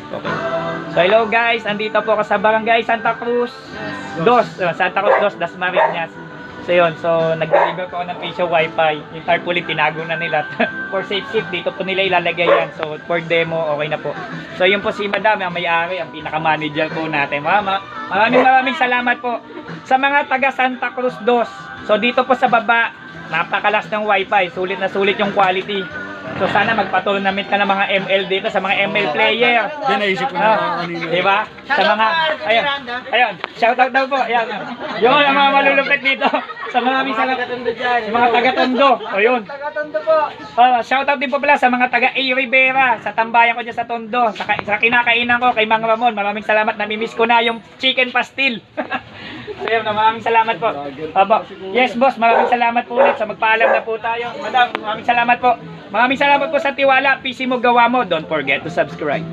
Okay. So hello guys, andito po ako sa Barangay Santa Cruz 2, Santa Cruz 2, Dasmariñas. So yun, so nag-deliver po ako ng Fisio Wi-Fi. Yung tarpaulin, tinago na nila. For safe shift, dito po nila ilalagay yan. So for demo, okay na po. So yun po si Madam, ang may-ari, ang pinaka-manager po natin. Maraming salamat po sa mga taga Santa Cruz 2. So dito po sa baba, napakalas ng Wi-Fi. Sulit na sulit yung quality. So sana magpa-tournament ka ng mga ML dito sa mga ML player. Yan naisip ko na kanina. Diba? Sa mga ayun, shoutout daw po. Ayan. Yun ang mga malulupit dito. Sa mga mga taga-Tondo. O yun. Taga-Tondo po. Shoutout din po pala sa mga taga A. Rivera, sa tambayan ko dyan sa Tondo, sa kinakainan ko kay Mang Ramon. Maraming salamat, namimiss ko na yung chicken pastil. So yun, maraming salamat po. Yes boss, maraming salamat po ulit. So magpaalam na po tayo. Madam, maraming salamat po. Maraming salamat po sa tiwala. PC mo, gawa mo. Don't forget to subscribe.